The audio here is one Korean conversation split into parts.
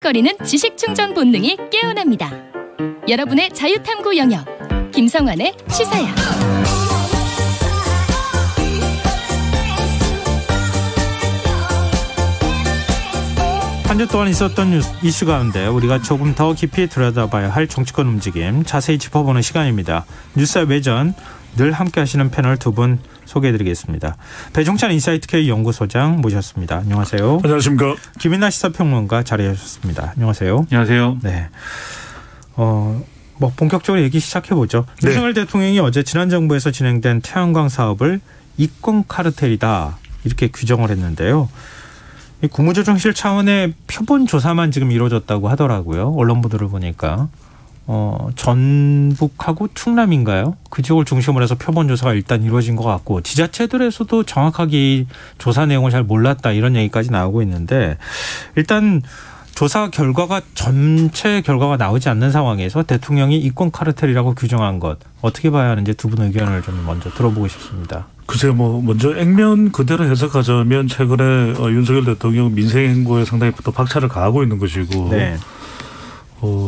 거리는 지식 충전 본능이 깨어납니다. 여러분의 자유탐구 영역 김성환의 시사야. 한 주 동안 있었던 이슈 가운데 우리가 조금 더 깊이 들여다봐야 할 정치권 움직임 자세히 짚어보는 시간입니다. 뉴스와 외전 늘 함께 하시는 패널 두 분 소개해드리겠습니다. 배종찬 인사이트K 연구소장 모셨습니다. 안녕하세요. 안녕하십니까. 김인하 시사평론가 자리하셨습니다. 안녕하세요. 안녕하세요. 네. 본격적으로 얘기 시작해보죠. 네. 윤석열 대통령이 어제 지난 정부에서 진행된 태양광 사업을 이권 카르텔이다 이렇게 규정을 했는데요. 국무조정실 차원의 표본 조사만 지금 이루어졌다고 하더라고요. 언론 보도를 보니까. 전북하고 충남인가요? 그 지역을 중심으로 해서 표본 조사가 일단 이루어진 것 같고 지자체들에서도 정확하게 이 조사 내용을 잘 몰랐다 이런 얘기까지 나오고 있는데 일단 조사 결과가 전체 결과가 나오지 않는 상황에서 대통령이 이권 카르텔이라고 규정한 것 어떻게 봐야 하는지 두 분 의견을 좀 먼저 들어보고 싶습니다. 글쎄요, 먼저 액면 그대로 해석하자면 최근에 윤석열 대통령 민생 행보에 상당히 또 박차를 가하고 있는 것이고, 네.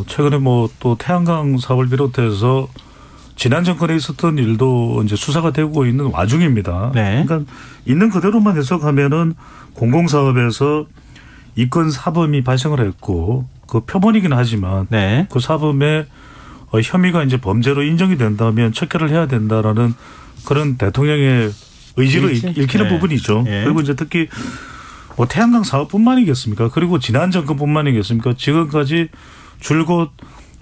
최근에 또 태양광 사업을 비롯해서 지난 정권에 있었던 일도 이제 수사가 되고 있는 와중입니다. 네. 그러니까 있는 그대로만 해석하면은 공공사업에서 이권 사범이 발생을 했고 그 표본이긴 하지만 네. 그 사범의 혐의가 이제 범죄로 인정이 된다면 척결을 해야 된다라는 그런 대통령의 의지를 읽히는 네. 부분이죠. 네. 그리고 이제 특히 태양광 사업뿐만이겠습니까? 그리고 지난 정권뿐만이겠습니까? 지금까지 줄곧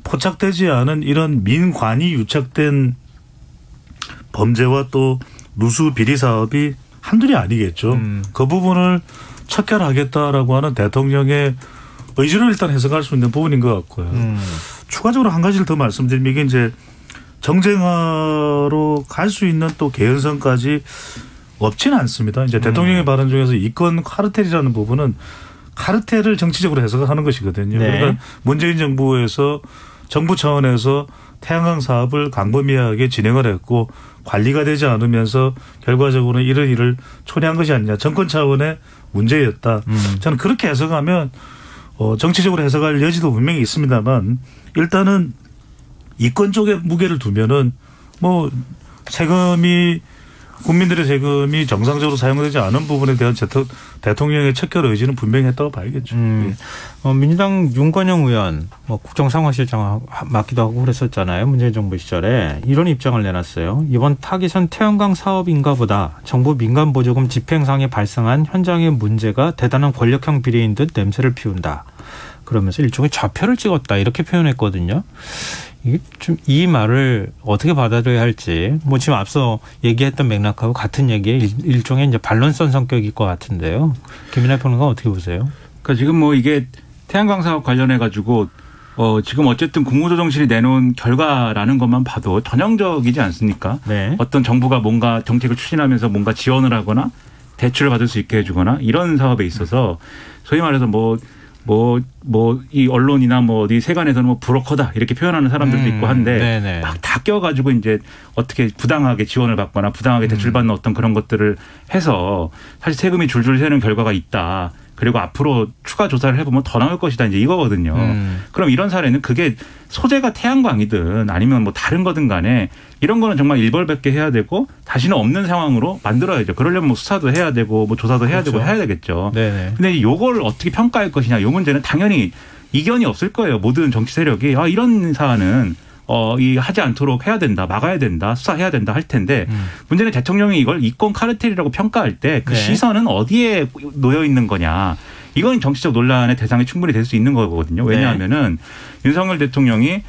포착되지 않은 이런 민관이 유착된 범죄와 또 누수 비리 사업이 한둘이 아니겠죠. 그 부분을 척결하겠다라고 하는 대통령의 의지를 일단 해석할 수 있는 부분인 것 같고요. 추가적으로 한 가지를 더 말씀드리면 이게 이제 정쟁화로 갈 수 있는 또 개연성까지 없지는 않습니다. 이제 대통령의 발언 중에서 이권 카르텔이라는 부분은 카르텔을 정치적으로 해석하는 것이거든요. 네. 그러니까 문재인 정부에서 정부 차원에서 태양광 사업을 광범위하게 진행을 했고 관리가 되지 않으면서 결과적으로는 이런 일을 초래한 것이 아니냐. 정권 차원의 문제였다. 저는 그렇게 해석하면 정치적으로 해석할 여지도 분명히 있습니다만 일단은 이권 쪽에 무게를 두면은 국민들의 세금이 정상적으로 사용되지 않은 부분에 대한 대통령의 척결 의지는 분명히 했다고 봐야겠죠. 민주당 윤건영 의원 국정상황실장 맡기도 하고 그랬었잖아요. 문재인 정부 시절에 이런 입장을 내놨어요. 이번 타깃은 태양광 사업인가 보다. 정부 민간 보조금 집행상에 발생한 현장의 문제가 대단한 권력형 비리인 듯 냄새를 피운다. 그러면서 일종의 좌표를 찍었다 이렇게 표현했거든요. 이게 좀 이 말을 어떻게 받아들여야 할지 지금 앞서 얘기했던 맥락하고 같은 얘기의 일종의 이제 반론성 성격일 것 같은데요. 김인하 평론가 어떻게 보세요? 그러니까 지금 이게 태양광 사업 관련해 가지고 지금 어쨌든 국무조정실이 내놓은 결과라는 것만 봐도 전형적이지 않습니까? 네. 어떤 정부가 뭔가 정책을 추진하면서 뭔가 지원을 하거나 대출을 받을 수 있게 해주거나 이런 사업에 있어서 소위 말해서 이 언론이나 어디 세관에서는 브로커다 이렇게 표현하는 사람들도 있고 한데 막 다 껴가지고 이제 어떻게 부당하게 지원을 받거나 부당하게 대출받는 어떤 그런 것들을 해서 사실 세금이 줄줄 새는 결과가 있다. 그리고 앞으로 추가 조사를 해보면 더 나올 것이다 이제 이거거든요. 그럼 이런 사례는 그게 소재가 태양광이든 아니면 다른 거든 간에 이런 거는 정말 일벌백계 해야 되고 다시는 없는 상황으로 만들어야죠. 그러려면 수사도 해야 되고 조사도 해야 되고 해야 되겠죠. 네네. 근데 이걸 어떻게 평가할 것이냐 이 문제는 당연히 이견이 없을 거예요. 모든 정치 세력이 이런 사안은 하지 않도록 해야 된다, 막아야 된다, 수사해야 된다 할 텐데 문제는 대통령이 이걸 이권 카르텔이라고 평가할 때 그 시선은 어디에 놓여 있는 거냐. 이건 정치적 논란의 대상이 충분히 될 수 있는 거거든요. 왜냐하면은 윤석열 대통령이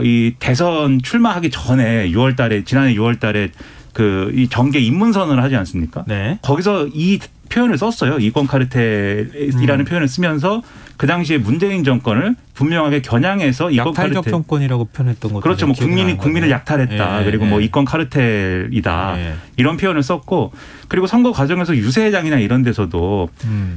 이 대선 출마하기 전에 지난해 6월달에 이 정계 입문선언을 하지 않습니까? 네. 거기서 이 표현을 썼어요. 이권 카르텔이라는 표현을 쓰면서 그 당시에 문재인 정권을 분명하게 겨냥해서 이권 카르텔. 약탈적 정권이라고 표현했던 것도 그렇죠. 국민을 약탈했다. 그리고 이권 카르텔이다. 이런 표현을 썼고 그리고 선거 과정에서 유세장이나 이런 데서도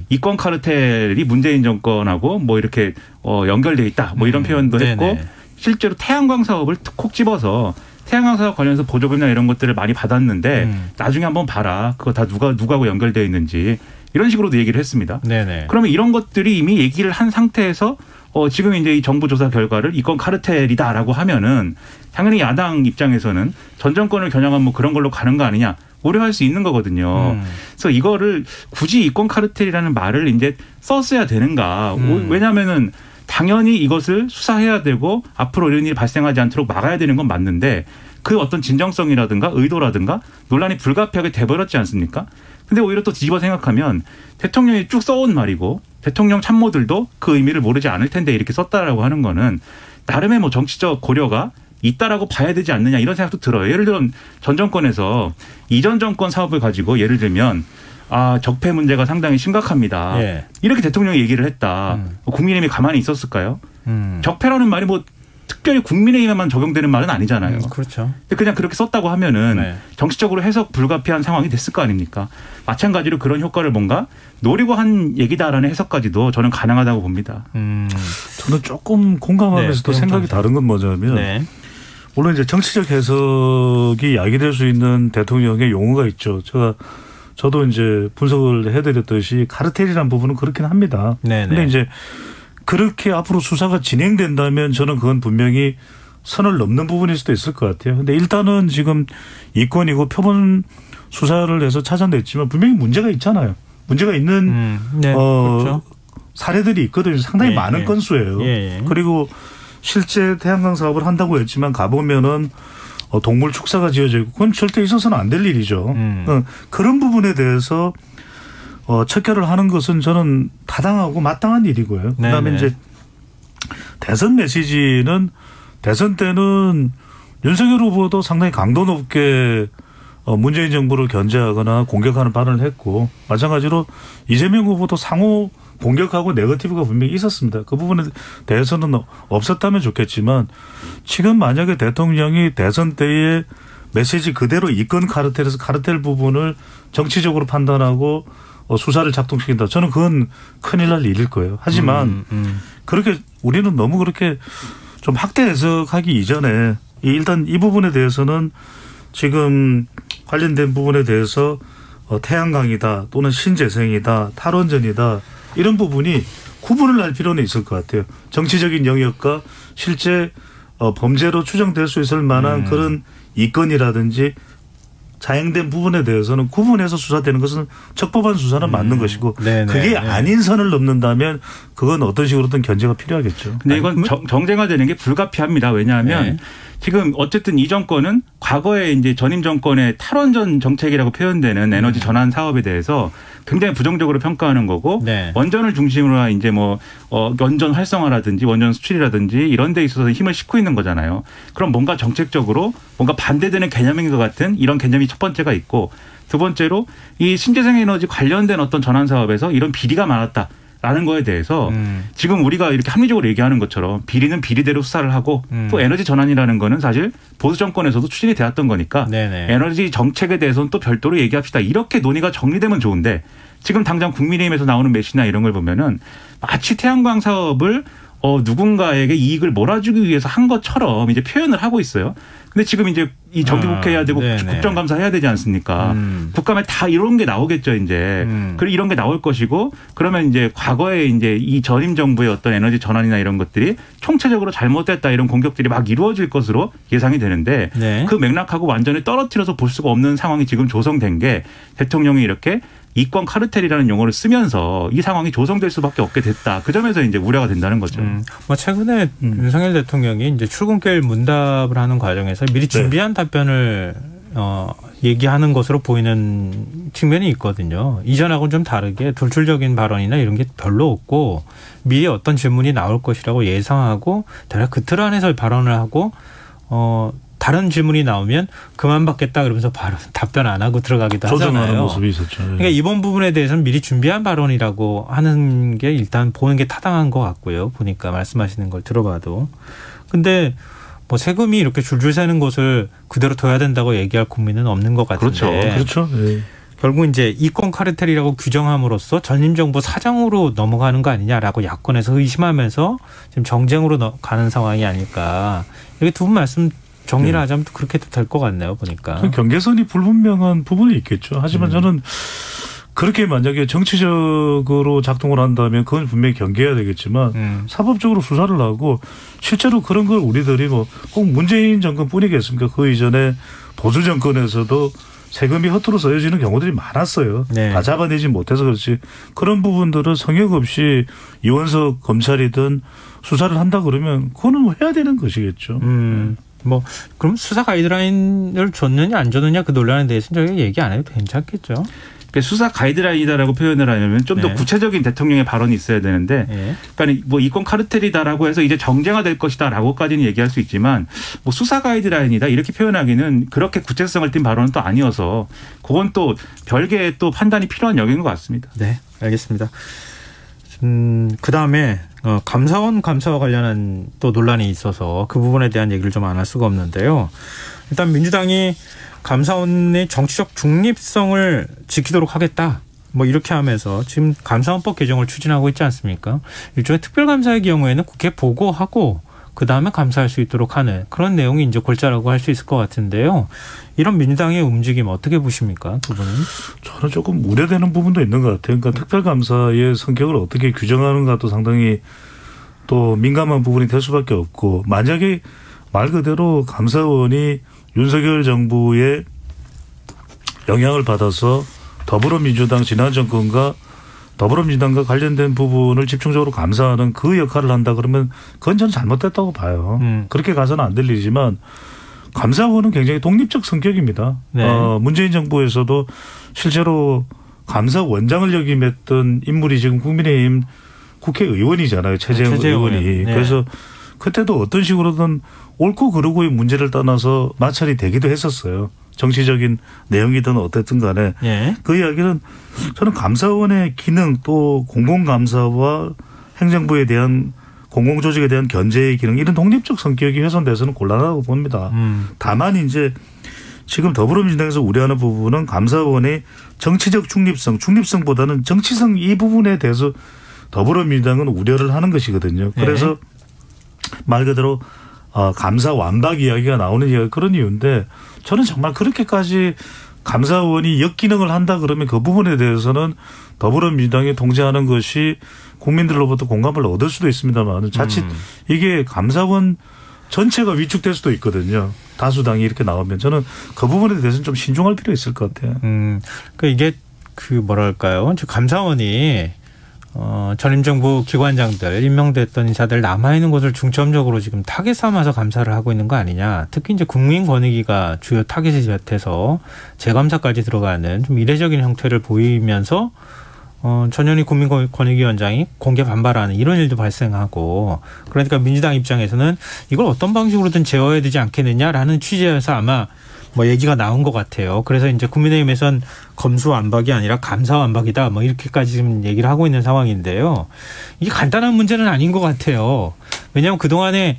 이권 카르텔이 문재인 정권하고 이렇게 연결돼 있다. 이런 표현도 했고 실제로 태양광 사업을 콕 집어서 태양광 사업 관련해서 보조금이나 이런 것들을 많이 받았는데 나중에 한번 봐라. 그거 다 누구하고 연결되어 있는지 이런 식으로도 얘기를 했습니다. 네네. 그러면 이런 것들이 이미 얘기를 한 상태에서 지금 이제 이 정부 조사 결과를 이건 카르텔이다라고 하면은 당연히 야당 입장에서는 전 정권을 겨냥한 뭐 그런 걸로 가는 거 아니냐 우려할 수 있는 거거든요. 그래서 이거를 굳이 이권 카르텔이라는 말을 이제 썼어야 되는가? 왜냐하면은 당연히 이것을 수사해야 되고 앞으로 이런 일이 발생하지 않도록 막아야 되는 건 맞는데 그 어떤 진정성이라든가 의도라든가 논란이 불가피하게 돼버렸지 않습니까? 근데 오히려 또 뒤집어 생각하면 대통령이 쭉 써온 말이고 대통령 참모들도 그 의미를 모르지 않을 텐데 이렇게 썼다라고 하는 거는 나름의 뭐 정치적 고려가 있다라고 봐야 되지 않느냐 이런 생각도 들어요. 예를 들면 전 정권에서 이전 정권 사업을 가지고 예를 들면 적폐 문제가 상당히 심각합니다. 예. 이렇게 대통령이 얘기를 했다. 국민의힘이 가만히 있었을까요? 적폐라는 말이 뭐 특별히 국민의힘에만 적용되는 말은 아니잖아요. 그렇죠. 근데 그냥 그렇게 썼다고 하면은 네. 정치적으로 해석 불가피한 상황이 됐을 거 아닙니까? 마찬가지로 그런 효과를 뭔가 노리고 한 얘기다라는 해석까지도 저는 가능하다고 봅니다. 저는 조금 공감하면서도 네, 생각이 다른 건 뭐냐면 네. 물론 이제 정치적 해석이 야기될 수 있는 대통령의 용어가 있죠. 저도 이제 분석을 해드렸듯이 카르텔이라는 부분은 그렇긴 합니다. 그런데 이제 그렇게 앞으로 수사가 진행된다면 저는 그건 분명히 선을 넘는 부분일 수도 있을 것 같아요. 근데 일단은 지금 이권이고 표본 수사를 해서 찾아냈지만 분명히 문제가 있잖아요. 문제가 있는 그렇죠. 사례들이 있거든요. 상당히 많은 건수예요. 그리고 실제 태양광 사업을 한다고 했지만 가보면은 동물 축사가 지어져 있고 그건 절대 있어서는 안 될 일이죠. 그런 부분에 대해서 척결을 하는 것은 저는 타당하고 마땅한 일이고요. 그다음에 이제 대선 메시지는 대선 때는 윤석열 후보도 상당히 강도 높게 문재인 정부를 견제하거나 공격하는 발언을 했고 마찬가지로 이재명 후보도 상호 공격하고 네거티브가 분명히 있었습니다. 그 부분에 대해서는 없었다면 좋겠지만 지금 만약에 대통령이 대선 때의 메시지 그대로 이권 카르텔에서 카르텔 부분을 정치적으로 판단하고 수사를 작동시킨다. 저는 그건 큰일 날 일일 거예요. 하지만 그렇게 우리는 너무 그렇게 좀 확대 해석하기 이전에 일단 이 부분에 대해서는 지금 관련된 부분에 대해서 태양광이다 또는 신재생이다 탈원전이다 이런 부분이 구분을 할 필요는 있을 것 같아요. 정치적인 영역과 실제 범죄로 추정될 수 있을 만한 그런 이권이라든지 자행된 부분에 대해서는 구분해서 수사되는 것은 적법한 수사는 맞는 것이고 그게 아닌 선을 넘는다면 그건 어떤 식으로든 견제가 필요하겠죠. 근데 이건 정쟁화되는 게 불가피합니다. 왜냐하면 지금 어쨌든 이 정권은 과거에 이제 전임 정권의 탈원전 정책이라고 표현되는 에너지 전환 사업에 대해서 굉장히 부정적으로 평가하는 거고 원전을 중심으로 한 이제 뭐 원전 활성화라든지 원전 수출이라든지 이런 데 있어서 힘을 싣고 있는 거잖아요. 그럼 뭔가 정책적으로 뭔가 반대되는 개념인 것 같은 이런 개념이 첫 번째가 있고 두 번째로 이 신재생 에너지 관련된 어떤 전환 사업에서 이런 비리가 많았다. 라는 거에 대해서 지금 우리가 이렇게 합리적으로 얘기하는 것처럼 비리는 비리대로 수사를 하고 또 에너지 전환이라는 거는 사실 보수 정권에서도 추진이 되었던 거니까 에너지 정책에 대해서는 또 별도로 얘기합시다. 이렇게 논의가 정리되면 좋은데 지금 당장 국민의힘에서 나오는 메시지나 이런 걸 보면은 마치 태양광 사업을 누군가에게 이익을 몰아주기 위해서 한 것처럼 이제 표현을 하고 있어요. 근데 지금 이제 이 정기국회해야 되고 국정감사해야 되지 않습니까? 국감에 다 이런 게 나오겠죠, 이제. 그리고 이런 게 나올 것이고 그러면 이제 과거에 이제 이 전임 정부의 어떤 에너지 전환이나 이런 것들이 총체적으로 잘못됐다 이런 공격들이 막 이루어질 것으로 예상이 되는데 그 맥락하고 완전히 떨어뜨려서 볼 수가 없는 상황이 지금 조성된 게 대통령이 이렇게 이권 카르텔이라는 용어를 쓰면서 이 상황이 조성될 수밖에 없게 됐다. 그 점에서 이제 우려가 된다는 거죠. 뭐 최근에 윤석열 대통령이 이제 출근길 문답을 하는 과정에서 미리 준비한 답변을 얘기하는 것으로 보이는 측면이 있거든요. 이전하고는 좀 다르게 돌출적인 발언이나 이런 게 별로 없고 미리 어떤 질문이 나올 것이라고 예상하고 대략 그 틀 안에서 발언을 하고 다른 질문이 나오면 그만 받겠다 그러면서 바로 답변 안 하고 들어가기도 하잖아요. 모습이 있었죠. 그러니까 이번 부분에 대해서는 미리 준비한 발언이라고 하는 게 일단 보는 게 타당한 것 같고요. 보니까 말씀하시는 걸 들어봐도. 근데 뭐 세금이 이렇게 줄줄 새는 것을 그대로 둬야 된다고 얘기할 국민은 없는 것 같은데. 그렇죠. 네. 결국 이제 이권 카르텔이라고 규정함으로써 전임 정부 사정으로 넘어가는 거 아니냐라고 야권에서 의심하면서 지금 정쟁으로 가는 상황이 아닐까. 여기 두 분 말씀 정리를 하자면 그렇게 될 것 같네요. 보니까. 경계선이 불분명한 부분이 있겠죠. 하지만 저는 그렇게 만약에 정치적으로 작동을 한다면 그건 분명히 경계해야 되겠지만 사법적으로 수사를 하고 실제로 그런 걸 우리들이 뭐 꼭 문재인 정권뿐이겠습니까? 그 이전에 보수 정권에서도 세금이 허투루 써여지는 경우들이 많았어요. 네. 다 잡아내지 못해서 그렇지. 그런 부분들은 성역 없이 이원석 검찰이든 수사를 한다 그러면 그거는 해야 되는 것이겠죠. 뭐 그럼 수사 가이드라인을 줬느냐 안 줬느냐 그 논란에 대해서는 저희가 얘기 안 해도 괜찮겠죠. 그러니까 수사 가이드라인이다라고 표현을 하려면 좀 더 네. 구체적인 대통령의 발언이 있어야 되는데, 네. 그러니까 뭐 이권 카르텔이다라고 해서 이제 정쟁화될 것이다라고까지는 얘기할 수 있지만, 뭐 수사 가이드라인이다 이렇게 표현하기는 그렇게 구체성을 띈 발언은 또 아니어서, 그건 또 별개의 또 판단이 필요한 영역인 것 같습니다. 네, 알겠습니다. 그 다음에 감사원 감사와 관련한 또 논란이 있어서 그 부분에 대한 얘기를 좀 안 할 수가 없는데요. 일단 민주당이 감사원의 정치적 중립성을 지키도록 하겠다. 뭐 이렇게 하면서 지금 감사원법 개정을 추진하고 있지 않습니까? 일종의 특별감사의 경우에는 국회 보고하고 그다음에 감사할 수 있도록 하는 그런 내용이 이제 골자라고 할 수 있을 것 같은데요. 이런 민주당의 움직임 어떻게 보십니까? 두 분은? 저는 조금 우려되는 부분도 있는 것 같아요. 그러니까 특별감사의 성격을 어떻게 규정하는가도 상당히 또 민감한 부분이 될 수밖에 없고, 만약에 말 그대로 감사원이 윤석열 정부의 영향을 받아서 더불어민주당 지난 정권과 더불어민주당과 관련된 부분을 집중적으로 감사하는 그 역할을 한다 그러면 그건 저는 잘못됐다고 봐요. 그렇게 가서는 안 될 일이지만 감사원은 굉장히 독립적 성격입니다. 네. 문재인 정부에서도 실제로 감사원장을 역임했던 인물이 지금 국민의힘 국회의원이잖아요. 최재형 의원이. 네. 그래서 그때도 어떤 식으로든 옳고 그르고의 문제를 떠나서 마찰이 되기도 했었어요. 정치적인 내용이든 어쨌든 간에. 예. 그 이야기는 저는 감사원의 기능 또 공공감사와 행정부에 대한 공공조직에 대한 견제의 기능 이런 독립적 성격이 훼손돼서는 곤란하다고 봅니다. 다만 이제 지금 더불어민주당에서 우려하는 부분은 감사원의 정치적 중립성보다는 정치성 이 부분에 대해서 더불어민주당은 우려를 하는 것이거든요. 그래서 말 그대로 감사 완박 이야기가 나오는 이야기 그런 이유인데, 저는 정말 그렇게까지 감사원이 역기능을 한다 그러면 그 부분에 대해서는 더불어민주당이 통제하는 것이 국민들로부터 공감을 얻을 수도 있습니다만 자칫 이게 감사원 전체가 위축될 수도 있거든요. 다수당이 이렇게 나오면 저는 그 부분에 대해서는 좀 신중할 필요 있을 것 같아요. 그러니까 이게 뭐랄까요? 감사원이 전임 정부 기관장들 임명됐던 인사들 남아있는 곳을 중점적으로 지금 타겟 삼아서 감사를 하고 있는 거 아니냐. 특히 이제 국민권익위가 주요 타겟이 돼서 재감사까지 들어가는 좀 이례적인 형태를 보이면서 전현희 국민권익위원장이 공개 반발하는 이런 일도 발생하고, 그러니까 민주당 입장에서는 이걸 어떤 방식으로든 제어해야 되지 않겠느냐라는 취지에서 아마 뭐 얘기가 나온 것 같아요. 그래서 이제 국민의힘에선 검수완박이 아니라 감사완박이다 뭐 이렇게까지 지금 얘기를 하고 있는 상황인데요. 이게 간단한 문제는 아닌 것 같아요. 왜냐하면 그동안에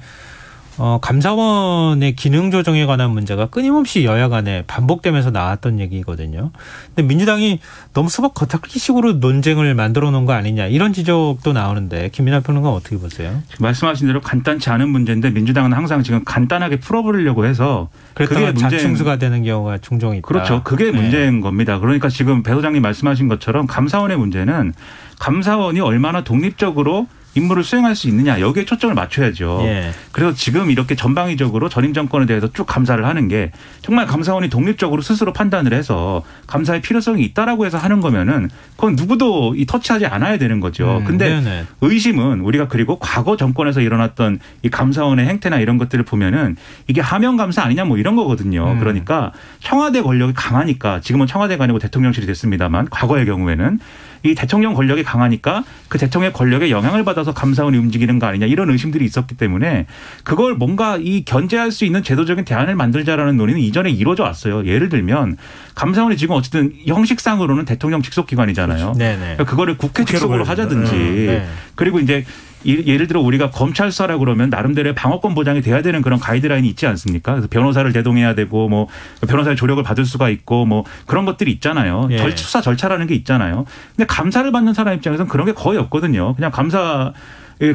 감사원의 기능 조정에 관한 문제가 끊임없이 여야 간에 반복되면서 나왔던 얘기거든요. 근데 민주당이 너무 수박 겉핥기식으로 논쟁을 만들어 놓은 거 아니냐 이런 지적도 나오는데 김민하 평론가 어떻게 보세요? 말씀하신 대로 간단치 않은 문제인데 민주당은 항상 지금 간단하게 풀어보려고 해서 그게 자충수가 되는 경우가 종종 있다. 그렇죠. 그게 문제인 겁니다. 그러니까 지금 배 소장님 말씀하신 것처럼 감사원의 문제는 감사원이 얼마나 독립적으로 임무를 수행할 수 있느냐 여기에 초점을 맞춰야죠. 예. 그래서 지금 이렇게 전방위적으로 전임 정권에 대해서 쭉 감사를 하는 게 정말 감사원이 독립적으로 스스로 판단을 해서 감사의 필요성이 있다라고 해서 하는 거면은 그건 누구도 터치하지 않아야 되는 거죠. 근데 네네. 의심은 우리가 그리고 과거 정권에서 일어났던 이 감사원의 행태나 이런 것들을 보면은 이게 하명 감사 아니냐 뭐 이런 거거든요. 그러니까 청와대 권력이 강하니까 지금은 청와대가 아니고 대통령실이 됐습니다만 과거의 경우에는 이 대통령 권력이 강하니까 그 대통령의 권력에 영향을 받아서 감사원이 움직이는 거 아니냐 이런 의심들이 있었기 때문에 그걸 뭔가 이 견제할 수 있는 제도적인 대안을 만들자라는 논의는 이전에 이루어져 왔어요. 예를 들면 감사원이 지금 어쨌든 형식상으로는 대통령 직속 기관이잖아요. 그러니까 그거를 국회 직속으로 하자든지 네. 그리고 이제 예를 들어 우리가 검찰 수사라고 그러면 나름대로의 방어권 보장이 돼야 되는 그런 가이드라인이 있지 않습니까? 그래서 변호사를 대동해야 되고 뭐 변호사의 조력을 받을 수가 있고 뭐 그런 것들이 있잖아요. 예. 수사 절차라는 게 있잖아요. 근데 감사를 받는 사람 입장에서는 그런 게 거의 없거든요. 그냥 감사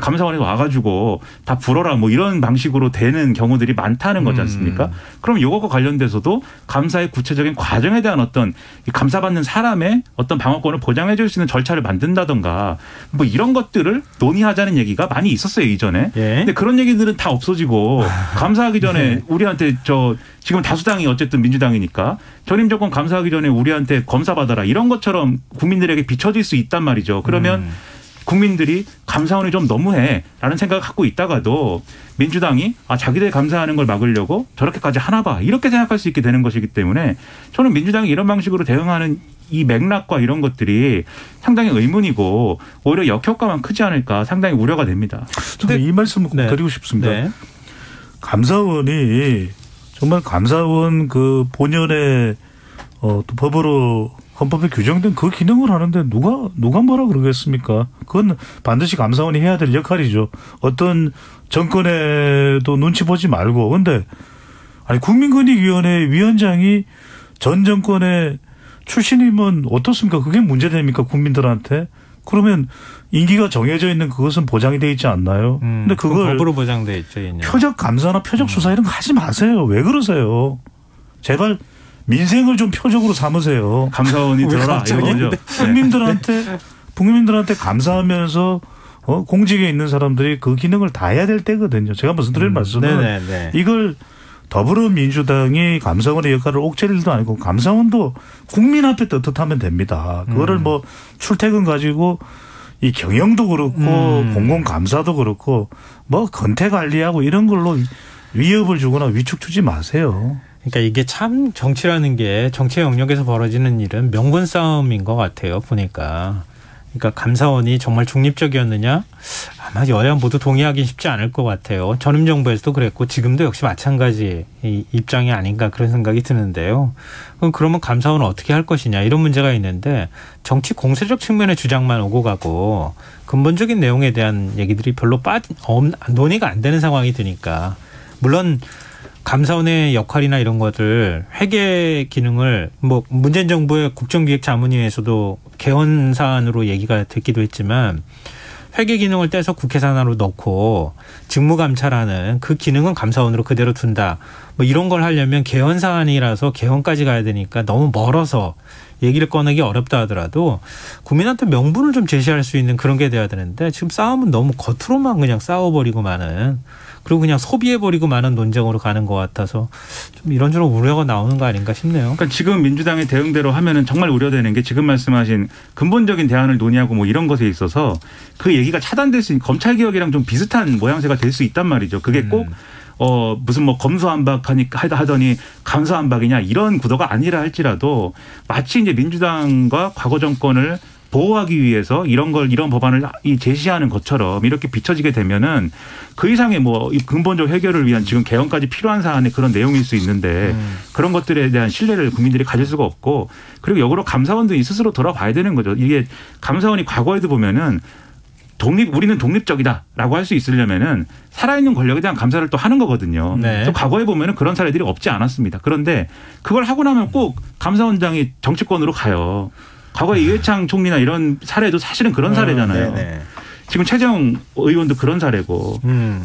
감사원에 와가지고 다 불어라 뭐 이런 방식으로 되는 경우들이 많다는 거지 않습니까? 그럼 이것과 관련돼서도 감사의 구체적인 과정에 대한 어떤 감사받는 사람의 어떤 방어권을 보장해 줄 수 있는 절차를 만든다던가 뭐 이런 것들을 논의하자는 얘기가 많이 있었어요 이전에. 근데 그런 얘기들은 다 없어지고 감사하기 전에 우리한테 지금 다수당이 어쨌든 민주당이니까 전임 정권 감사하기 전에 우리한테 검사 받아라 이런 것처럼 국민들에게 비춰질 수 있단 말이죠. 그러면 국민들이 감사원이 좀 너무해라는 생각을 갖고 있다가도 민주당이 자기들 감사하는 걸 막으려고 저렇게까지 하나 봐 이렇게 생각할 수 있게 되는 것이기 때문에 저는 민주당이 이런 방식으로 대응하는 이 맥락과 이런 것들이 상당히 의문이고 오히려 역효과만 크지 않을까 상당히 우려가 됩니다. 저는 이 말씀을 꼭 드리고 싶습니다. 감사원이 정말 감사원 그 본연의 또 법으로 헌법에 규정된 그 기능을 하는데 누가 뭐라 그러겠습니까? 그건 반드시 감사원이 해야 될 역할이죠. 어떤 정권에도 눈치 보지 말고. 근데 아니 국민권익위원회 위원장이 전 정권의 출신이면 어떻습니까? 그게 문제됩니까? 국민들한테? 그러면 임기가 정해져 있는 그것은 보장이 돼 있지 않나요? 근데 그걸 법으로 보장돼 있죠. 표적 감사나 표적 수사 이런 거 하지 마세요. 왜 그러세요? 제발 민생을 좀 표적으로 삼으세요. 감사원이 들어라 이런 거죠. 국민들한테 감사하면서 공직에 있는 사람들이 그 기능을 다 해야 될 때거든요. 제가 무슨 드릴 말씀은 이걸 더불어민주당이 감사원의 역할을 옥죄일 일도 아니고 감사원도 국민 앞에 떳떳하면 됩니다. 그거를 뭐 출퇴근 가지고 이 경영도 그렇고 공공감사도 그렇고 뭐 건태 관리하고 이런 걸로 위협을 주거나 위축 주지 마세요. 그러니까 이게 참 정치라는 게 정치 영역에서 벌어지는 일은 명분 싸움인 것 같아요. 보니까. 그러니까 감사원이 정말 중립적이었느냐? 아마 여야 모두 동의하기 쉽지 않을 것 같아요. 전임 정부에서도 그랬고 지금도 역시 마찬가지 입장이 아닌가 그런 생각이 드는데요. 그러면 감사원은 어떻게 할 것이냐 이런 문제가 있는데 정치 공세적 측면의 주장만 오고 가고 근본적인 내용에 대한 얘기들이 별로 논의가 안 되는 상황이 되니까 물론 감사원의 역할이나 이런 것들 회계 기능을 뭐 문재인 정부의 국정기획자문위에서도 개헌 사안으로 얘기가 됐기도 했지만 회계 기능을 떼서 국회 산하로 넣고 직무감찰하는 그 기능은 감사원으로 그대로 둔다. 뭐 이런 걸 하려면 개헌 사안이라서 개헌까지 가야 되니까 너무 멀어서 얘기를 꺼내기 어렵다 하더라도 국민한테 명분을 좀 제시할 수 있는 그런 게 돼야 되는데 지금 싸움은 너무 겉으로만 그냥 싸워버리고 마는 그리고 그냥 소비해버리고 마는 논쟁으로 가는 것 같아서 좀 이런저런 우려가 나오는 거 아닌가 싶네요. 그러니까 지금 민주당의 대응대로 하면은 정말 우려되는 게 지금 말씀하신 근본적인 대안을 논의하고 뭐 이런 것에 있어서 그 얘기가 차단될 수 있는 검찰개혁이랑 좀 비슷한 모양새가 될 수 있단 말이죠. 그게 꼭 무슨 뭐 검수완박하니까 하더니 감사완박이냐 이런 구도가 아니라 할지라도 마치 이제 민주당과 과거 정권을 보호하기 위해서 이런 법안을 제시하는 것처럼 이렇게 비춰지게 되면은 그 이상의 뭐 근본적 해결을 위한 지금 개헌까지 필요한 사안의 그런 내용일 수 있는데 그런 것들에 대한 신뢰를 국민들이 가질 수가 없고 그리고 역으로 감사원도 스스로 돌아봐야 되는 거죠. 이게 감사원이 과거에도 보면은 우리는 독립적이다라고 할 수 있으려면은 살아있는 권력에 대한 감사를 또 하는 거거든요. 또 과거에 보면은 그런 사례들이 없지 않았습니다. 그런데 그걸 하고 나면 꼭 감사원장이 정치권으로 가요. 과거에 이회창 총리나 이런 사례도 사실은 그런 사례잖아요. 지금 최재형 의원도 그런 사례고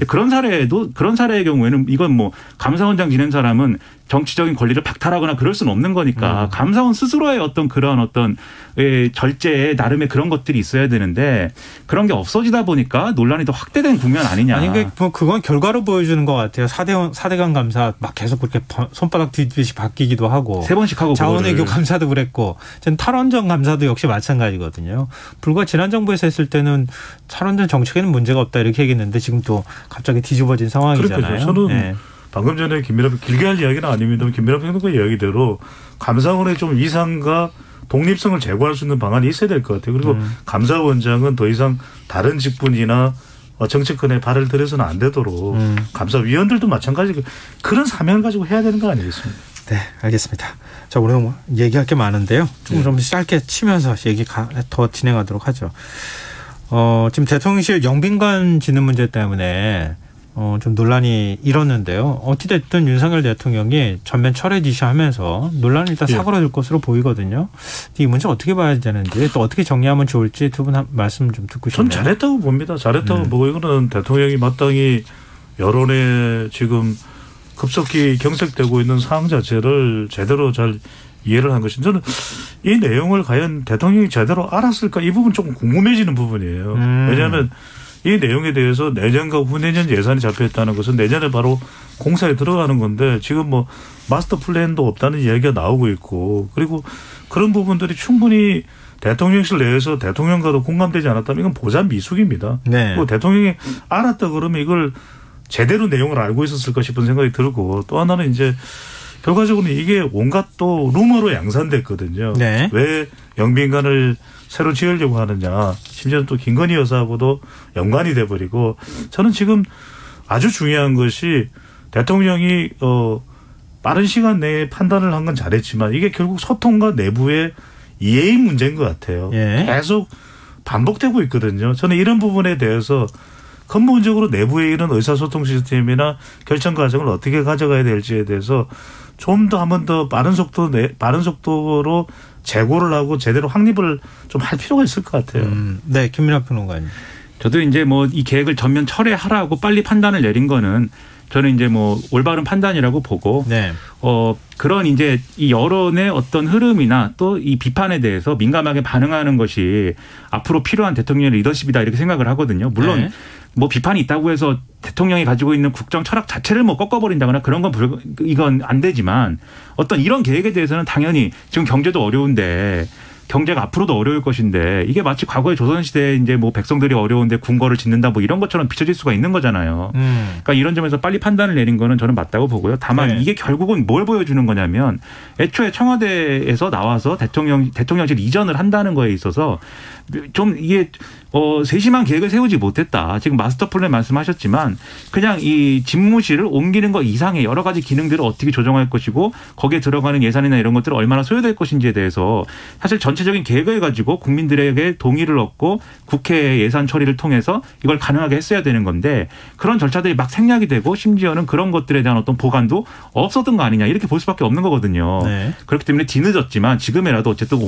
그런 사례의 경우에는 이건 뭐 감사원장 지낸 사람은 정치적인 권리를 박탈하거나 그럴 수는 없는 거니까 감사원 스스로의 어떤 그런 어떤 절제에 나름의 그런 것들이 있어야 되는데 그런 게 없어지다 보니까 논란이 더 확대된 국면 아니냐. 아니 그건 결과로 보여주는 것 같아요. 4대강 감사 막 계속 그렇게 손바닥 뒤듯이 바뀌기도 하고 3번씩 하고 자원외교 감사도 그랬고 탈원전 감사도 역시 마찬가지거든요. 불과 지난 정부에서 했을 때는 탈원전 정책에는 문제가 없다 이렇게 얘기했는데 지금 또 갑자기 뒤집어진 상황이잖아요. 저는 방금 전에 김민하 길게 할 이야기는 아닙니다만 김민하 평론가 이야기대로 감사원의 좀 위상과 독립성을 제고할 수 있는 방안이 있어야 될 것 같아요. 그리고 감사원장은 더 이상 다른 직분이나 정치권에 발을 들여서는 안 되도록 감사위원들도 마찬가지고 그런 사명을 가지고 해야 되는 거 아니겠습니까? 네, 알겠습니다. 자, 오늘 뭐 얘기할 게 많은데요. 좀 짧게 치면서 얘기 더 진행하도록 하죠. 지금 대통령실 영빈관 짓는 문제 때문에 좀 논란이 일었는데요. 어찌됐든 윤석열 대통령이 전면 철회 지시하면서 논란은 일단 사그러들 것으로 보이거든요. 이 문제 어떻게 봐야 되는지 또 어떻게 정리하면 좋을지 두 분 말씀 좀 듣고 싶네요. 전 잘했다고 봅니다. 잘했다고 보고 이거는 대통령이 마땅히 여론에 지금 급속히 경색되고 있는 상황 자체를 제대로 잘 이해를 한 것인데 저는 이 내용을 과연 대통령이 제대로 알았을까 이 부분 조금 궁금해지는 부분이에요. 왜냐하면 이 내용에 대해서 내년과 후내년 예산이 잡혀있다는 것은 내년에 바로 공사에 들어가는 건데 지금 뭐 마스터 플랜도 없다는 이야기가 나오고 있고 그리고 그런 부분들이 충분히 대통령실 내에서 대통령과도 공감되지 않았다면 이건 보자 미숙입니다. 네. 그리고 대통령이 알았다 그러면 이걸 제대로 내용을 알고 있었을까 싶은 생각이 들고 또 하나는 이제 결과적으로는 이게 온갖 또 루머로 양산됐거든요. 네. 왜 영빈관을 새로 지으려고 하느냐. 심지어는 또 김건희 여사하고도 연관이 돼버리고 저는 지금 아주 중요한 것이 대통령이 빠른 시간 내에 판단을 한 건 잘했지만 이게 결국 소통과 내부의 이해의 문제인 것 같아요. 예. 계속 반복되고 있거든요. 저는 이런 부분에 대해서 근본적으로 내부에 이런 의사소통 시스템이나 결정 과정을 어떻게 가져가야 될지에 대해서 좀 더 한 번 더 빠른 속도로 재고를 하고 제대로 확립을 좀 할 필요가 있을 것 같아요. 네, 김민하 평론가님. 저도 이제 뭐 이 계획을 전면 철회하라고 빨리 판단을 내린 거는 저는 이제 뭐 올바른 판단이라고 보고 네. 그런 이제 이 여론의 어떤 흐름이나 또 이 비판에 대해서 민감하게 반응하는 것이 앞으로 필요한 대통령의 리더십이다 이렇게 생각을 하거든요. 물론 네. 뭐 비판이 있다고 해서 대통령이 가지고 있는 국정 철학 자체를 뭐 꺾어버린다거나 그런 건 이건 안 되지만 어떤 이런 계획에 대해서는 당연히 지금 경제도 어려운데 경제가 앞으로도 어려울 것인데 이게 마치 과거의 조선시대에 이제 뭐 백성들이 어려운데 궁궐을 짓는다 뭐 이런 것처럼 비춰질 수가 있는 거잖아요. 그러니까 이런 점에서 빨리 판단을 내린 거는 저는 맞다고 보고요. 다만 이게 결국은 뭘 보여주는 거냐면 애초에 청와대에서 나와서 대통령실 이전을 한다는 거에 있어서 좀 이게 세심한 계획을 세우지 못했다. 지금 마스터 플랜 말씀하셨지만 그냥 이 집무실을 옮기는 것 이상의 여러 가지 기능들을 어떻게 조정할 것이고 거기에 들어가는 예산이나 이런 것들을 얼마나 소요될 것인지에 대해서 사실 전체적인 계획을 가지고 국민들에게 동의를 얻고 국회 예산 처리를 통해서 이걸 가능하게 했어야 되는 건데 그런 절차들이 막 생략이 되고 심지어는 그런 것들에 대한 어떤 보관도 없었던 거 아니냐 이렇게 볼 수밖에 없는 거거든요. 네. 그렇기 때문에 뒤늦었지만 지금이라도 어쨌든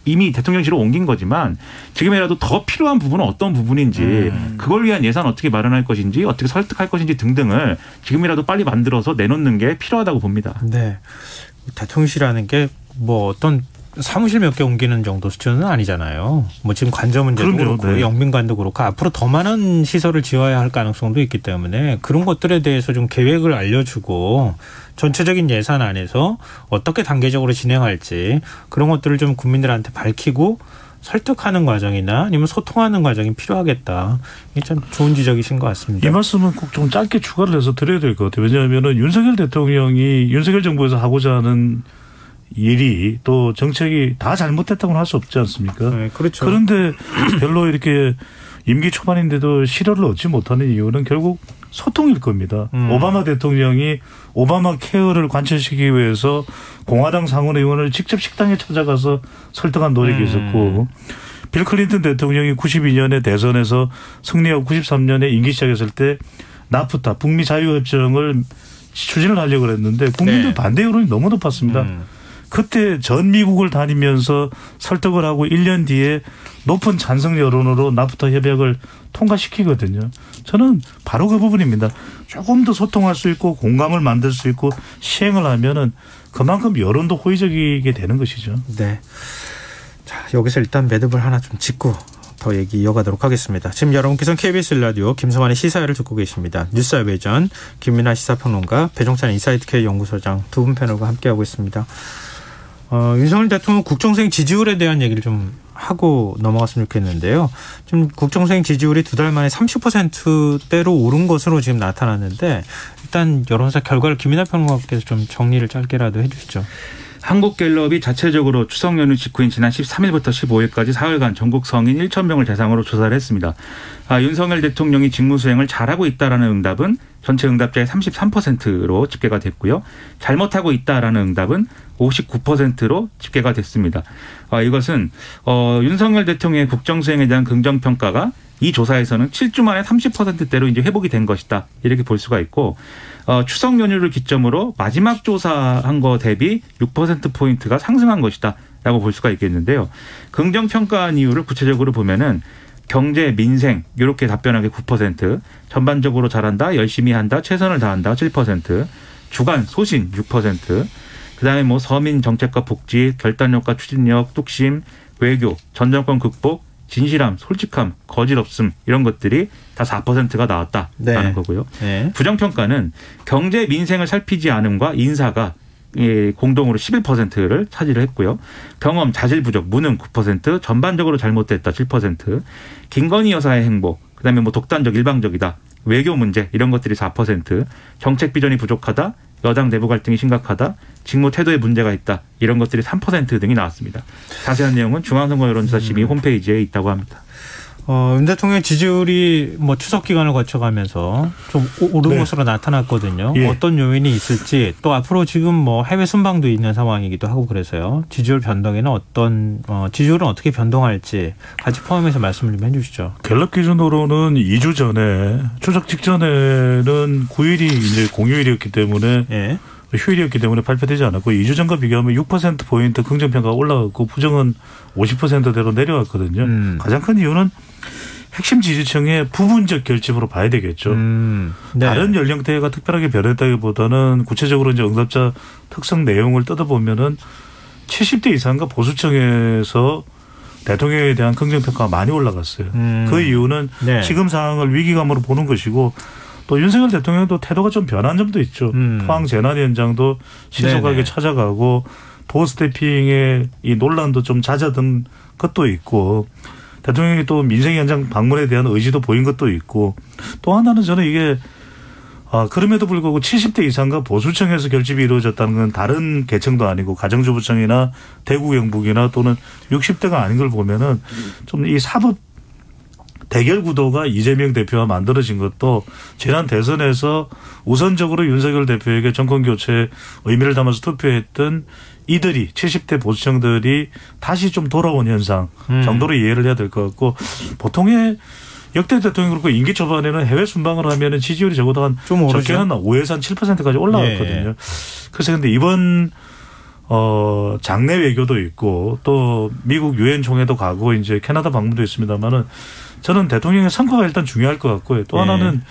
이미 대통령실로 옮긴 거지만 지금이라도 더 필요한 부분은 어떤 부분인지 그걸 위한 예산 어떻게 마련할 것인지 어떻게 설득할 것인지 등등을 지금이라도 빨리 만들어서 내놓는 게 필요하다고 봅니다. 네, 대통령실이라는 게 뭐 어떤 사무실 몇 개 옮기는 정도 수준은 아니잖아요. 뭐 지금 관저 문제도 그렇고 네. 영빈관도 그렇고 앞으로 더 많은 시설을 지어야 할 가능성도 있기 때문에 그런 것들에 대해서 좀 계획을 알려주고 전체적인 예산 안에서 어떻게 단계적으로 진행할지 그런 것들을 좀 국민들한테 밝히고 설득하는 과정이나 아니면 소통하는 과정이 필요하겠다. 이게 참 좋은 지적이신 것 같습니다. 이 말씀은 꼭 좀 짧게 추가를 해서 드려야 될 것 같아요. 왜냐하면 윤석열 대통령이 윤석열 정부에서 하고자 하는 일이 또 정책이 다 잘못됐다고는 할 수 없지 않습니까? 네, 그렇죠. 그런데 별로 이렇게 임기 초반인데도 실효를 얻지 못하는 이유는 결국 소통일 겁니다. 오바마 대통령이 오바마 케어를 관철시키기 위해서 공화당 상원의원을 직접 식당에 찾아가서 설득한 노력이 있었고 빌 클린턴 대통령이 92년에 대선에서 승리하고 93년에 임기 시작했을 때 나프타 북미 자유협정을 추진을 하려고 했는데 국민들 네. 반대 여론이 너무 높았습니다. 그때 전 미국을 다니면서 설득을 하고 1년 뒤에 높은 찬성 여론으로 나프타 협약을 통과시키거든요. 저는 바로 그 부분입니다. 조금 더 소통할 수 있고 공감을 만들 수 있고 시행을 하면은 그만큼 여론도 호의적이게 되는 것이죠. 네. 자, 여기서 일단 매듭을 하나 좀 짚고 더 얘기 이어가도록 하겠습니다. 지금 여러분께서는 KBS 라디오 김성환의 시사회를 듣고 계십니다. 뉴스와 외전 김민하 시사평론가 배종찬 인사이트K 연구소장 두 분 패널과 함께하고 있습니다. 윤석열 대통령 국정수행 지지율에 대한 얘기를 좀 하고 넘어갔으면 좋겠는데요. 지금 국정수행 지지율이 두 달 만에 30%대로 오른 것으로 지금 나타났는데 일단 여론조사 결과를 김민하 평론가께서 좀 정리를 짧게라도 해 주시죠. 한국갤럽이 자체적으로 추석 연휴 직후인 지난 13일부터 15일까지 사흘간 전국 성인 1,000명을 대상으로 조사를 했습니다. 윤석열 대통령이 직무수행을 잘하고 있다라는 응답은 전체 응답자의 33%로 집계가 됐고요. 잘못하고 있다라는 응답은 59%로 집계가 됐습니다. 이것은 윤석열 대통령의 국정수행에 대한 긍정평가가 이 조사에서는 7주 만에 30%대로 이제 회복이 된 것이다. 이렇게 볼 수가 있고 추석 연휴를 기점으로 마지막 조사한 거 대비 6%포인트가 상승한 것이다. 라고 볼 수가 있겠는데요. 긍정평가한 이유를 구체적으로 보면은 경제, 민생 이렇게 답변한 게 9%, 전반적으로 잘한다, 열심히 한다, 최선을 다한다 7%, 주간, 소신 6%, 그다음에 뭐 서민 정책과 복지, 결단력과 추진력, 뚝심, 외교, 전 정권 극복, 진실함, 솔직함, 거짓 없음 이런 것들이 다 4%가 나왔다라는 거고요. 부정평가는 경제, 민생을 살피지 않음과 인사가 공동으로 11%를 차지를 했고요. 경험, 자질 부족, 무능 9%, 전반적으로 잘못됐다 7%, 김건희 여사의 행보, 그다음에 뭐 독단적, 일방적이다, 외교 문제 이런 것들이 4%, 정책 비전이 부족하다, 여당 내부 갈등이 심각하다, 직무 태도에 문제가 있다 이런 것들이 3% 등이 나왔습니다. 자세한 내용은 중앙선거 여론조사 심의 홈페이지에 있다고 합니다. 윤 대통령 지지율이 뭐 추석 기간을 거쳐가면서 좀 오른 것으로 나타났거든요. 어떤 요인이 있을지 또 앞으로 지금 뭐 해외 순방도 있는 상황이기도 하고 그래서요. 지지율 변동에는 지지율은 어떻게 변동할지 같이 포함해서 말씀을 좀 해주시죠. 갤럽 기준으로는 2주 전에 추석 직전에는 9일이 이제 공휴일이었기 때문에 휴일이었기 때문에 발표되지 않았고 2주 전과 비교하면 6%포인트 긍정평가가 올라갔고 부정은 50%대로 내려왔거든요. 가장 큰 이유는 핵심 지지층의 부분적 결집으로 봐야 되겠죠. 다른 연령대가 특별하게 변했다기보다는 구체적으로 이제 응답자 특성 내용을 뜯어보면은 70대 이상과 보수층에서 대통령에 대한 긍정평가가 많이 올라갔어요. 그 이유는 지금 상황을 위기감으로 보는 것이고 또 윤석열 대통령도 태도가 좀 변한 점도 있죠. 포항 재난 현장도 신속하게 찾아가고 도어스태핑의 이 논란도 좀 잦아든 것도 있고 대통령이 또 민생 현장 방문에 대한 의지도 보인 것도 있고 또 하나는 저는 이게 그럼에도 불구하고 70대 이상과 보수층에서 결집이 이루어졌다는 건 다른 계층도 아니고 가정주부층이나 대구 경북이나 또는 60대가 아닌 걸 보면은 좀 이 사법 대결 구도가 이재명 대표와 만들어진 것도 지난 대선에서 우선적으로 윤석열 대표에게 정권 교체에 의미를 담아서 투표했던 이들이 70대 보수층들이 다시 좀 돌아온 현상 정도로 이해를 해야 될 것 같고 보통의 역대 대통령 그렇고 임기 초반에는 해외 순방을 하면 지지율이 적어도 한 적게는 5에서 한 7%까지 올라갔거든요. 그래서 근데 이번 장내 외교도 있고 또 미국 유엔 총회도 가고 이제 캐나다 방문도 있습니다만은 저는 대통령의 성과가 일단 중요할 것 같고요. 또 하나는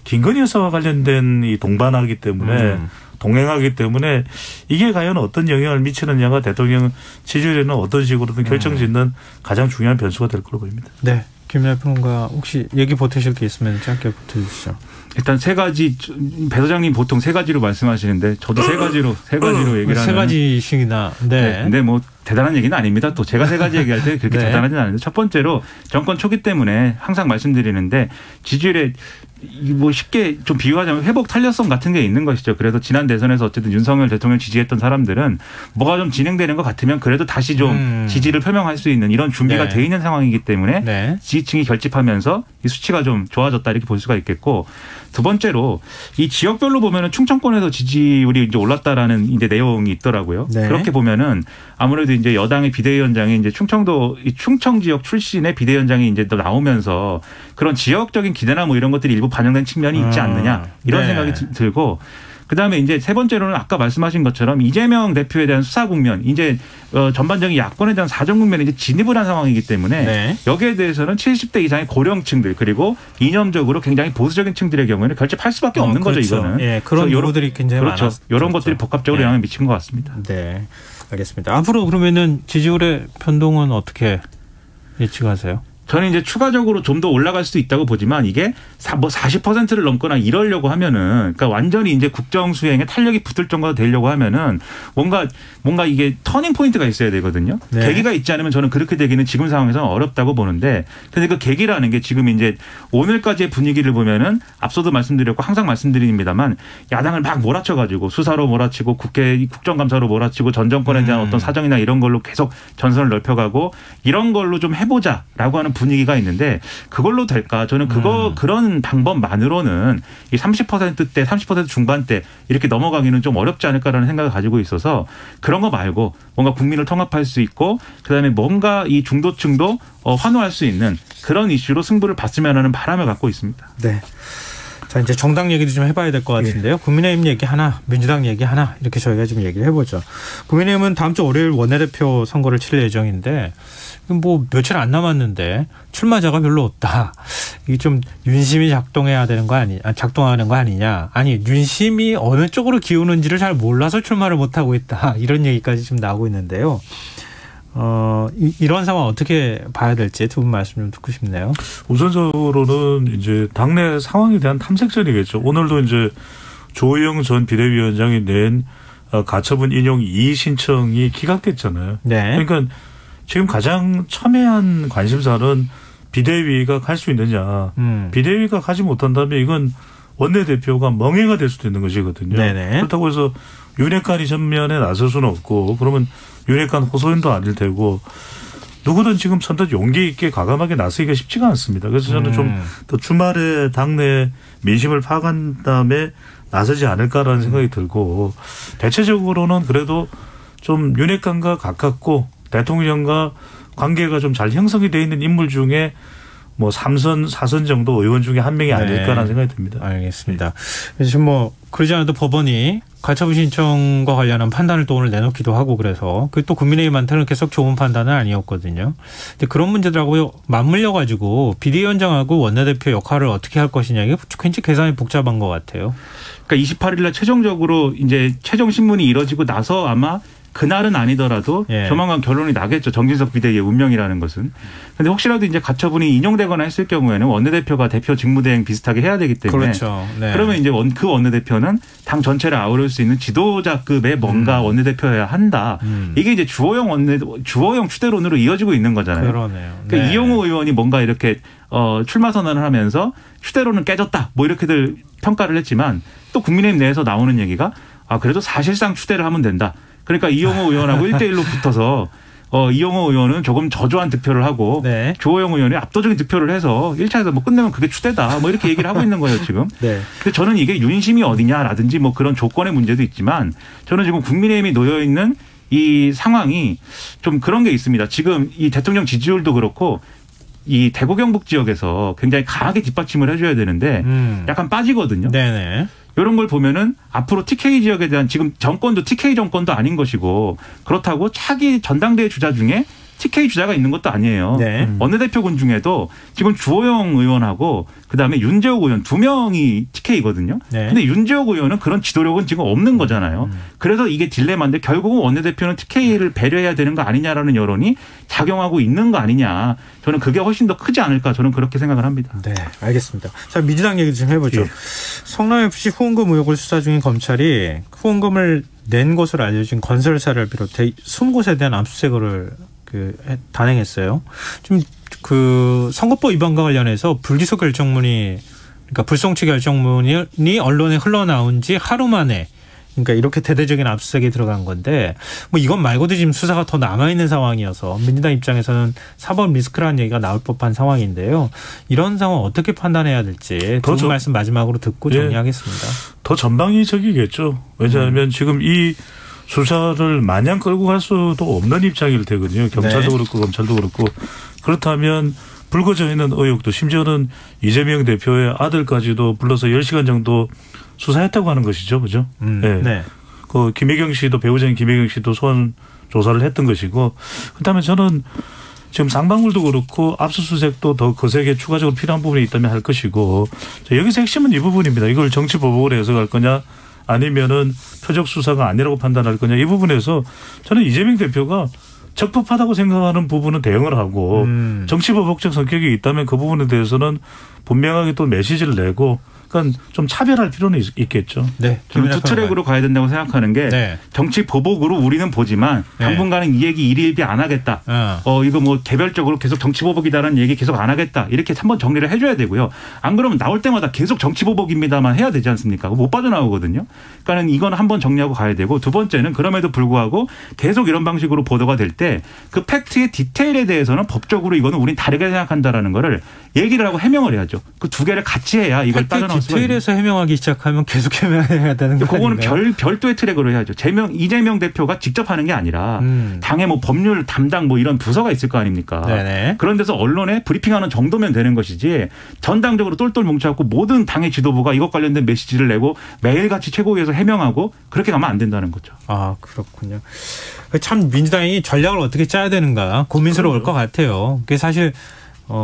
김건희 여사와 관련된 이 동반하기 때문에 동행하기 때문에 이게 과연 어떤 영향을 미치느냐가 대통령 지지율에는 어떤 식으로든 결정짓는 가장 중요한 변수가 될 걸로 보입니다. 네. 김민하 평론가 혹시 얘기 보태실 게 있으면 짧게 보태주시죠. 일단 세 가지 배 소장님 보통 세 가지로 말씀하시는데 저도 세 가지로 얘기를 하면 세 가지씩이나 근데 뭐 대단한 얘기는 아닙니다. 또 제가 세 가지 얘기할 때 그렇게 대단하지는 않은데 첫 번째로 정권 초기 때문에 항상 말씀드리는데 지지율에 뭐 쉽게 좀 비유하자면 회복 탄력성 같은 게 있는 것이죠. 그래서 지난 대선에서 어쨌든 윤석열 대통령 지지했던 사람들은 뭐가 좀 진행되는 것 같으면 그래도 다시 좀 지지를 표명할 수 있는 이런 준비가 돼 있는 상황이기 때문에 지지층이 결집하면서 이 수치가 좀 좋아졌다 이렇게 볼 수가 있겠고 두 번째로 이 지역별로 보면은 충청권에서 지지율이 이제 올랐다라는 이제 내용이 있더라고요. 그렇게 보면은 아무래도 이제 여당의 비대위원장이 이제 충청 지역 출신의 비대위원장이 이제 또 나오면서 그런 지역적인 기대나 뭐 이런 것들이 일부 반영된 측면이 있지 않느냐 이런 생각이 들고 그다음에 이제 세 번째로는 아까 말씀하신 것처럼 이재명 대표에 대한 수사 국면 이제 전반적인 야권에 대한 사정 국면에 이제 진입을 한 상황이기 때문에 여기에 대해서는 70대 이상의 고령층들 그리고 이념적으로 굉장히 보수적인 층들의 경우에는 결집할 수밖에 없는 거죠. 이거는. 그런 요소들이 굉장히 많았죠. 이런 것들이 복합적으로 영향을 미친 것 같습니다. 네, 알겠습니다. 앞으로 그러면은 지지율의 변동은 어떻게 예측하세요? 저는 이제 추가적으로 좀 더 올라갈 수도 있다고 보지만 이게 뭐 40%를 넘거나 이러려고 하면은 그러니까 완전히 이제 국정 수행에 탄력이 붙을 정도가 되려고 하면은 뭔가 이게 터닝 포인트가 있어야 되거든요. 계기가 있지 않으면 저는 그렇게 되기는 지금 상황에서는 어렵다고 보는데 근데 그 계기라는 게 지금 이제 오늘까지의 분위기를 보면은 앞서도 말씀드렸고 항상 말씀드립니다만 야당을 막 몰아쳐가지고 수사로 몰아치고 국정감사로 몰아치고 전 정권에 대한 어떤 사정이나 이런 걸로 계속 전선을 넓혀가고 이런 걸로 좀 해보자라고 하는 분위기가 있는데 그걸로 될까? 저는 그런 방법만으로는 이 30%대, 30% 중반대 이렇게 넘어가기는 좀 어렵지 않을까라는 생각을 가지고 있어서 그런 거 말고 뭔가 국민을 통합할 수 있고 그다음에 뭔가 이 중도층도 환호할 수 있는 그런 이슈로 승부를 봤으면 하는 바람을 갖고 있습니다. 네. 자, 이제 정당 얘기도 좀 해봐야 될 것 같은데요. 국민의힘 얘기 하나, 민주당 얘기 하나 이렇게 저희가 좀 얘기를 해보죠. 국민의힘은 다음 주 월요일 원내대표 선거를 치를 예정인데 뭐 며칠 안 남았는데 출마자가 별로 없다. 이게 좀 윤심이 작동하는 거 아니냐. 아니 윤심이 어느 쪽으로 기우는지를 잘 몰라서 출마를 못하고 있다. 이런 얘기까지 좀 나오고 있는데요. 이런 상황 어떻게 봐야 될지 두 분 말씀 좀 듣고 싶네요. 우선적으로는 이제 당내 상황에 대한 탐색전이겠죠. 오늘도 이제 조호영 전 비대위원장이 낸 가처분 인용 이의 신청이 기각됐잖아요. 네. 그러니까 지금 가장 첨예한 관심사는 비대위가 갈 수 있느냐. 비대위가 가지 못한다면 이건 원내대표가 멍해가 될 수도 있는 것이거든요. 네네. 그렇다고 해서 윤핵관이 전면에 나설 수는 없고 그러면 윤핵관 호소인도 아닐 테고 누구든 지금 선뜻 용기 있게 과감하게 나서기가 쉽지가 않습니다. 그래서 저는 좀 더 주말에 당내 민심을 파악한 다음에 나서지 않을까라는 생각이 들고 대체적으로는 그래도 좀 윤핵관과 가깝고 대통령과 관계가 좀 잘 형성이 돼 있는 인물 중에 뭐 3선, 4선 정도 의원 중에 한 명이 아닐까라는 생각이 듭니다. 알겠습니다. 그래서 뭐 그러지 않아도 법원이 가처분 신청과 관련한 판단을 또 오늘 내놓기도 하고 그래서 그게 또 국민의힘한테는 계속 좋은 판단은 아니었거든요. 근데 그런 문제들하고 맞물려 가지고 비대위원장하고 원내대표 역할을 어떻게 할 것이냐 이게 굉장히 계산이 복잡한 것 같아요. 그러니까 28일 날 최종적으로 이제 최종 신문이 이뤄지고 나서 아마 그날은 아니더라도 조만간 결론이 나겠죠. 정진석 비대위의 운명이라는 것은. 그런데 혹시라도 이제 가처분이 인용되거나 했을 경우에는 원내대표가 대표 직무대행 비슷하게 해야 되기 때문에. 그렇죠. 네. 그러면 이제 그 원내대표는 당 전체를 아우를 수 있는 지도자급의 뭔가 원내대표여야 한다. 이게 이제 주호영 추대론으로 이어지고 있는 거잖아요. 그러네요. 그러니까 이용호 의원이 뭔가 이렇게 출마 선언을 하면서 추대론은 깨졌다. 뭐 이렇게들 평가를 했지만 또 국민의힘 내에서 나오는 얘기가 그래도 사실상 추대를 하면 된다. 그러니까 이용호 의원하고 1대1로 붙어서 이용호 의원은 조금 저조한 득표를 하고 주호영 의원이 압도적인 득표를 해서 1차에서 뭐 끝내면 그게 추대다. 뭐 이렇게 얘기를 하고 있는 거예요 지금. 근데 저는 이게 윤심이 어디냐라든지 뭐 그런 조건의 문제도 있지만 저는 지금 국민의힘이 놓여 있는 이 상황이 좀 그런 게 있습니다. 지금 이 대통령 지지율도 그렇고 이 대구 경북 지역에서 굉장히 강하게 뒷받침을 해줘야 되는데 약간 빠지거든요. 네네. 이런 걸 보면은 앞으로 TK 지역에 대한 지금 정권도 TK 정권도 아닌 것이고 그렇다고 차기 전당대회 주자 중에 TK 주자가 있는 것도 아니에요. 네. 원내대표군 중에도 지금 주호영 의원하고 그다음에 윤재욱 의원 두 명이 TK거든요. 네. 근데 윤재욱 의원은 그런 지도력은 지금 없는 거잖아요. 그래서 이게 딜레마인데 결국은 원내대표는 TK를 배려해야 되는 거 아니냐라는 여론이 작용하고 있는 거 아니냐. 저는 그게 훨씬 더 크지 않을까 저는 그렇게 생각을 합니다. 네, 알겠습니다. 자, 민주당 얘기 좀 해보죠. 예. 성남FC 후원금 의혹을 수사 중인 검찰이 후원금을 낸 것으로 알려진 건설사를 비롯해 20곳에 대한 압수수색을 단행했어요. 좀 그 선거법 위반과 관련해서 불기소 결정문이 그러니까 불송치 결정문이 언론에 흘러나온 지 하루 만에 그러니까 이렇게 대대적인 압수수색이 들어간 건데 뭐 이것 말고도 지금 수사가 더 남아있는 상황이어서 민주당 입장에서는 사법 리스크라는 얘기가 나올 법한 상황인데요. 이런 상황 어떻게 판단해야 될지 두 분 말씀 마지막으로 듣고 정리하겠습니다. 더 전방위적이겠죠. 왜냐하면 지금 이 수사를 마냥 끌고 갈 수도 없는 입장일 테거든요. 경찰도 그렇고 검찰도 그렇고. 그렇다면 불거져 있는 의혹도 심지어는 이재명 대표의 아들까지도 불러서 10시간 정도 수사했다고 하는 것이죠. 그죠? 네. 그 김혜경 씨도 배우자인 김혜경 씨도 소환 조사를 했던 것이고 그렇다면 저는 지금 쌍방울도 그렇고 압수수색도 더 거세게 추가적으로 필요한 부분이 있다면 할 것이고 여기서 핵심은 이 부분입니다. 이걸 정치보복으로 해석할 거냐 아니면은 표적 수사가 아니라고 판단할 거냐 이 부분에서 저는 이재명 대표가 적법하다고 생각하는 부분은 대응을 하고 정치보복적 성격이 있다면 그 부분에 대해서는 분명하게 또 메시지를 내고 약간 좀 차별할 필요는 있겠죠. 네. 저는 두 트랙으로 가야 된다고 생각하는 게 네. 정치 보복으로 우리는 보지만 당분간은 이 얘기 일일비 안 하겠다. 이거 뭐 개별적으로 계속 정치 보복이다라는 얘기 계속 안 하겠다. 이렇게 한번 정리를 해줘야 되고요. 안 그러면 나올 때마다 계속 정치 보복입니다만 해야 되지 않습니까? 못 빠져나오거든요. 그러니까는 이건 한번 정리하고 가야 되고 두 번째는 그럼에도 불구하고 계속 이런 방식으로 보도가 될 때 그 팩트의 디테일에 대해서는 법적으로 이거는 우린 다르게 생각한다라는 거를 얘기를 하고 해명을 해야죠. 그 두 개를 같이 해야 이걸 빠져나올 수가 있는. 디테일에서 해명하기 시작하면 계속 해명해야 되는 거 그거는 별도의 트랙으로 해야죠. 이재명 대표가 직접 하는 게 아니라 당의 뭐 법률 담당 뭐 이런 부서가 있을 거 아닙니까? 네네. 그런 데서 언론에 브리핑하는 정도면 되는 것이지 전당적으로 똘똘 뭉쳐갖고 모든 당의 지도부가 이것 관련된 메시지를 내고 매일같이 최고위에서 해명하고 그렇게 가면 안 된다는 거죠. 아 그렇군요. 참 민주당이 전략을 어떻게 짜야 되는가 고민스러울 것 같아요. 그게 사실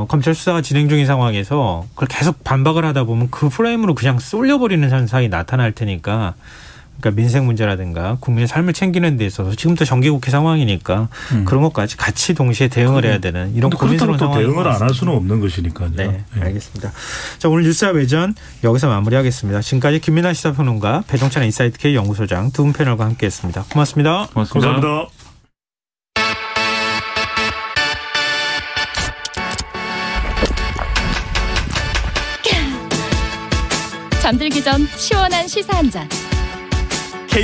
검찰 수사가 진행 중인 상황에서 그걸 계속 반박을 하다 보면 그 프레임으로 그냥 쏠려버리는 현상이 나타날 테니까 그러니까 민생 문제라든가 국민의 삶을 챙기는 데 있어서 지금도 정기국회 상황이니까 그런 것까지 같이 동시에 대응을 해야 되는 이런 고민스러운 상황이 대응을 안 할 수는 없는 것이니까요. 네, 알겠습니다. 자, 오늘 뉴스와 외전 여기서 마무리하겠습니다. 지금까지 김민하 시사평론가 배종찬 인사이트K 연구소장 두 분 패널과 함께했습니다. 고맙습니다. 감사합니다. 잠들기 전 시원한 시사 한 잔.